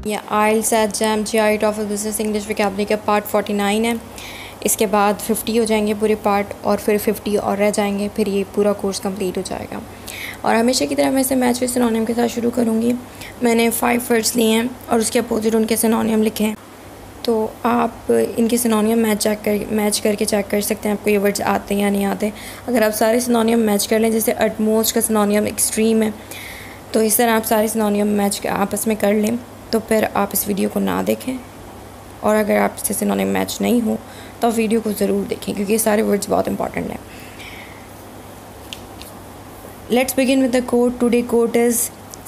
या IELTS exam GRE TOEFL business English vocabulary का part 49 है। इसके बाद 50 हो जाएंगे पूरे पार्ट, और फिर 50 और रह जाएंगे, फिर ये पूरा कोर्स कंप्लीट हो जाएगा। और हमेशा की तरह मैं इसे मैच विद सिनोनियम के साथ शुरू करूँगी। मैंने 5 वर्ड्स लिए हैं और उसके अपोजिट उनके सिनोनियम लिखे हैं, तो आप इनके सिनोनियम मैच करके चेक कर सकते हैं आपको ये वर्ड्स आते हैं या नहीं आते। अगर आप सारे सिनोनियम मैच कर लें, जैसे अटमोस्ट का सिनोनियम एक्सट्रीम है, तो इस तरह आप सारे सिनोनियम मैच आपस में कर लें, तो फिर आप इस वीडियो को ना देखें। और अगर आप इससे सिनोनिम मैच नहीं हो तो वीडियो को ज़रूर देखें, क्योंकि ये सारे वर्ड्स बहुत इंपॉर्टेंट हैं। Let's begin with the quote. Today quote is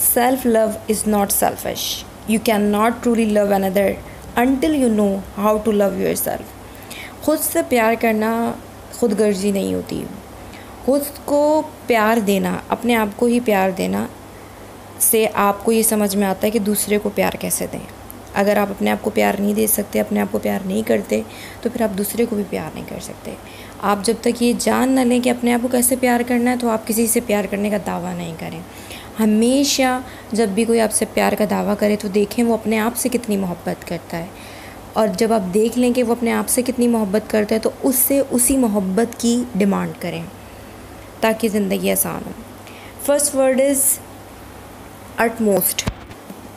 self love is not selfish, you can not truly love another until you know how to love yourself। खुद से प्यार करना खुद गर्जी नहीं होती। खुद को प्यार देना, अपने आप को ही प्यार देना से आपको ये समझ में आता है कि दूसरे को प्यार कैसे दें। अगर आप अपने आप को प्यार नहीं दे सकते, अपने आप को प्यार नहीं करते, तो फिर आप दूसरे को भी प्यार नहीं कर सकते। आप जब तक ये जान ना लें कि अपने आप को कैसे प्यार करना है, तो आप किसी से प्यार करने का दावा नहीं करें। हमेशा जब भी कोई आपसे प्यार का दावा करे तो देखें वो अपने आप से कितनी मोहब्बत करता है, और जब आप देख लें कि वो अपने आप से कितनी मोहब्बत करता है, तो उससे उसी मोहब्बत की डिमांड करें, ताकि ज़िंदगी आसान हो। First word is utmost.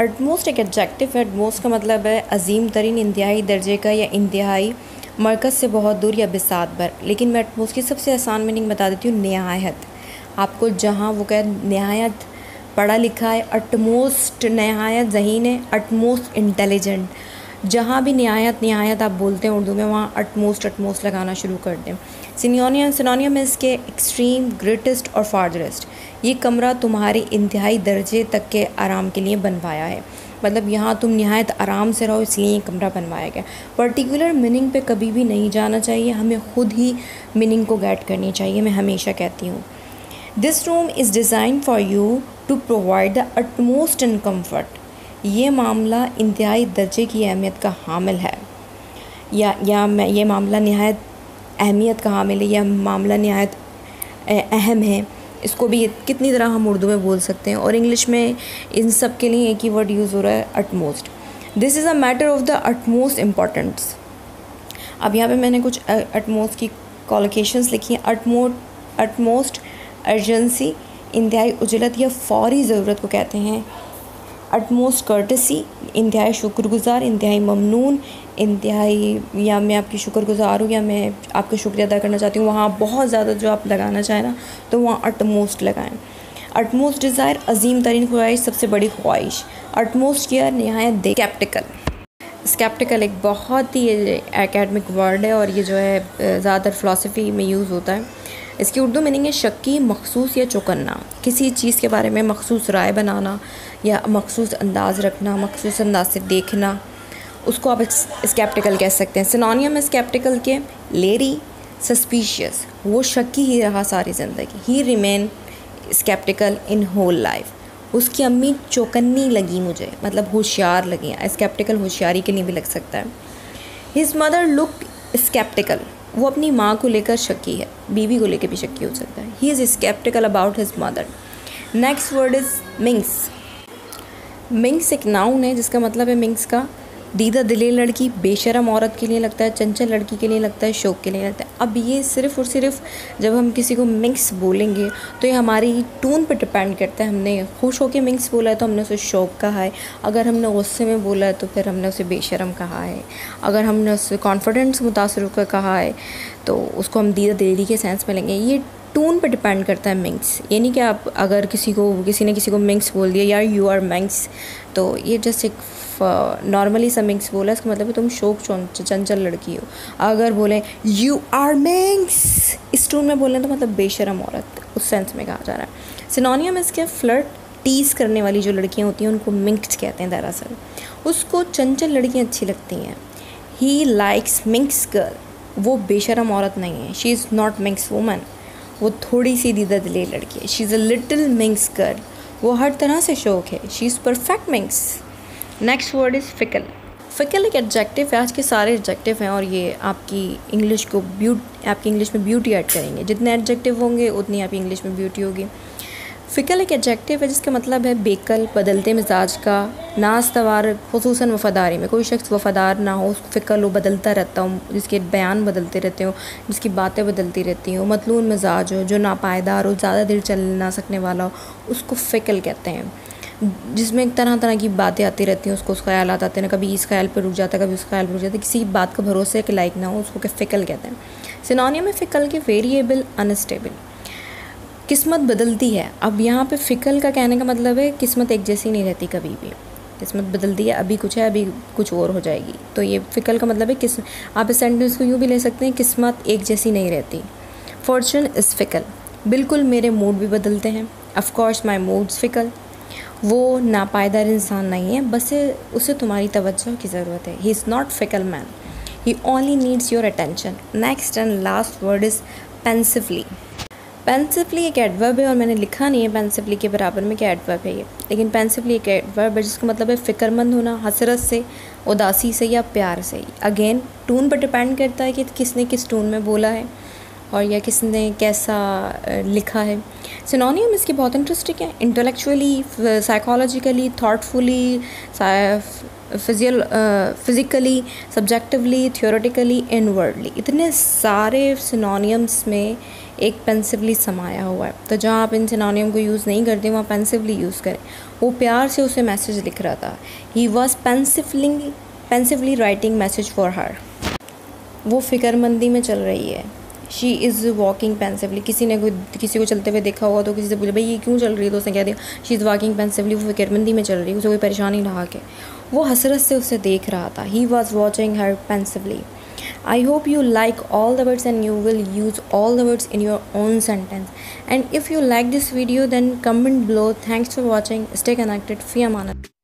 Utmost एक एडजेक्टिव है। अटमोस्ट का मतलब है अजीम तरीन, इंतहाई दर्जे का या इंतहाई, मरकज़ से बहुत दूर या बिसात भर। लेकिन मैं अटमोस्ट की सबसे आसान मीनिंग बता देती हूँ, नहायत। आपको जहाँ वो कह नहायत पढ़ा लिखा है, अटमोस्ट नहायत ज़हीन है, अटमोस्ट इंटेलिजेंट। जहाँ भी नहायत आप बोलते हैं उर्दू में, वहाँ अटमोस्ट लगाना शुरू कर दें। सिनोनियम है इसके एक्सट्रीम, ग्रेटेस्ट और फारदरेस्ट। ये कमरा तुम्हारे इंतहाई दर्जे तक के आराम के लिए बनवाया है, मतलब यहाँ तुम नहायत आराम से रहो, इसलिए ये कमरा बनवाया गया। पर्टिकुलर मीनिंग पे कभी भी नहीं जाना चाहिए, हमें खुद ही मीनिंग को गेट करनी चाहिए। मैं हमेशा कहती हूँ, this room is design for you to provide the utmost in comfort. ये मामला इंतहाई दर्जे की अहमियत का हामिल है, ये मामला नहायत अहमियत का हामिल है, यह मामला नहायत अहम है। इसको भी कितनी तरह हम उर्दू में बोल सकते हैं, और इंग्लिश में इन सब के लिए एक ही वर्ड यूज़ हो रहा है, utmost. This is a matter of the utmost importance. अब यहाँ पे मैंने कुछ अटमोस्ट की कॉलोकेशंस लिखी हैं। अटमोस्ट अर्जेंसी, इंतहाई उजलत या फौरी ज़रूरत को कहते हैं। अटमोस्ट कर्टसी, इंतहाई शुक्रगुज़ार, इंतहाई ममनून, इंतहाई, या मैं आपकी शुक्रगुज़ार हूँ या मैं आपका शुक्रिया अदा करना चाहती हूँ। वहाँ बहुत ज़्यादा जो आप लगाना चाहें ना, तो वहाँ अटमोस्ट लगाएं। अटमोस्ट डिज़ायर, अजीम तरीन ख्वाहिश, सबसे बड़ी ख्वाहिश। अटमोस्ट केयर, नहायत स्केप्टिकल एक बहुत ही एकेडमिक वर्ड है, और ये जो है ज़्यादातर फ़िलासफ़ी में यूज़ होता है। इसकी उर्दू मीनिंग है शक्की, मखसूस या चौकन्ना। किसी चीज़ के बारे में मखसूस राय बनाना या मखसूस अंदाज़ रखना, मखसूस अंदाज से देखना, उसको आप स्केप्टिकल कह सकते हैं। सिनोनियम है स्केप्टिकल के, लेरी, सस्पिशियस। वो शक्की ही रहा सारी ज़िंदगी। He remain skeptical in whole life. उसकी अम्मी चौकन्नी लगी मुझे, मतलब होशियार लगी। स्केप्टिकल होशियारी के लिए भी लग सकता है। हिज मदर लुक स्केप्टिकल, वो अपनी माँ को लेकर शक्की है, बीवी को लेकर भी शक्की हो सकता है। He is sceptical about his mother. Next word is minx. Minx एक नाउन है जिसका मतलब है मिंक्स का दीदा दिले लड़की। बेशरम औरत के लिए लगता है, चंचल लड़की के लिए लगता है, शौक के लिए लगता है। अब ये सिर्फ़ और सिर्फ जब हम किसी को मिंक्स बोलेंगे तो ये हमारी टोन पर डिपेंड करता है। हमने खुश होकर मिंक्स बोला है तो हमने उसे शौक कहा है, अगर हमने गुस्से में बोला है तो फिर हमने उसे बेशरम कहा है, अगर हमने उससे कॉन्फिडेंस मुतासर होकर कहा है तो उसको हम दीदा दिली के सेंस में लेंगे। ये टोन पर डिपेंड करता है मिंक्स। ये नहीं कि आप अगर किसी ने किसी को मिंक्स बोल दिया, यार यू आर मिंक्स, तो ये जस्ट एक नॉर्मली सा मिंक्स बोला, इसका मतलब है तुम शौक चंचल लड़की हो। अगर बोले यू आर मिंक्स, इस टोन में बोलें तो मतलब बेशरम औरत, उस सेंस में कहा जा रहा है। सिनोनियम इसके फ्लर्ट, टीज़ करने वाली जो लड़कियां होती हैं उनको मिंक्स कहते हैं। दरअसल उसको चंचल लड़कियां अच्छी लगती हैं। ही लाइक्स मिंक्स गर्ल, वो बेशरम औरत नहीं है। She is not minx woman, वो थोड़ी सी दीदा दिले लड़की है। She is a little minx girl, वो हर तरह से शौक है। She is perfect minx. Next word is fickle. Fickle एक एडजेक्टिव है। आज के सारे एडजेक्टिव हैं और ये आपकी इंग्लिश में ब्यूटी ऐड करेंगे। जितने एडजेक्टिव होंगे उतनी आपकी इंग्लिश में ब्यूटी होगी। फ़िकल एक एडजेक्टिव है जिसका मतलब है बेकल, बदलते मिजाज का, नास्तवार, खुसूसन वफ़ादारी में। कोई शख्स वफ़ादार ना हो, उसको फ़िकल हो, बदलता रहता हो, जिसके बयान बदलते रहते हो, जिसकी बातें बदलती रहती हो, मतलून मिजाज हो, जो नापायदार हो, ज़्यादा देर चल ना सकने वाला हो, उसको फ़िकल कहते हैं। जिसमें तरह तरह की बातें आती रहती हैं, उसको उस ख़यालात आते हैं, कभी इस ख़्याल पर रुक जाता है, कभी उस ख़्याल पर रुक जाता है, किसी बात का भरोसे के लायक ना हो, उसको फ़िकल कहते हैं। सिनोनियम में फ़िकल के वेरिएबल, अनस्टेबल। किस्मत बदलती है। अब यहाँ पे फ़िकल का कहने का मतलब है किस्मत एक जैसी नहीं रहती कभी भी, किस्मत बदलती है, अभी कुछ है, अभी कुछ और हो जाएगी। तो ये फ़िकल का मतलब है आप इस सेंटेंस को यूँ भी ले सकते हैं, किस्मत एक जैसी नहीं रहती। फॉर्चून इज़ फ़िकल, बिल्कुल मेरे मूड भी बदलते हैं। ऑफ कोर्स माई मूड्स फ़िकल, वो नापायदार इंसान नहीं है, बस उसे तुम्हारी तवज्जो की ज़रूरत है। He is not fickle man, he only needs your attention. Next and last word is pensively. Pensively एक एडवर्ब है और मैंने लिखा नहीं है पेंसिवली के बराबर में क्या एडवर्ब है ये, लेकिन पेंसिवली एक एडवर्ब है जिसका मतलब है फ़िक्रमंद होना, हसरत से, उदासी से या प्यार से। अगेन टून पर डिपेंड करता है कि किसने किस टून में बोला है और या किसने कैसा लिखा है। सिनोनियम इसकी बहुत इंटरेस्टिंग है, intellectually, psychologically, thoughtfully, physically, subjectively, theoretically, inwardly. इतने सारे सिनोनियम्स में एक पेंसिवली समाया हुआ है। तो जहाँ आप इन सिनोनियम को यूज़ नहीं करते वहाँ पेंसिवली यूज़ करें। वो प्यार से उसे मैसेज लिख रहा था, he was pensively writing message for her. वो फ़िक्रमंदी में चल रही है। शी इज़ वॉकिंग पेंसिवली, किसी को चलते हुए देखा होगा तो किसी से पूछे भाई ये क्यों चल रही है, तो उसने कह दिया शी इज़ वॉकिंग पेंसिवली, वो फ़िक्रमंदी में चल रही है, उसे कोई परेशानी रहा के वो हसरत से उसे देख रहा था। He was watching her pensively. I hope you like all the words and you will use all the words in your own sentence. And if you like this video then comment below. Thanks for watching. Stay connected. Fi amanat.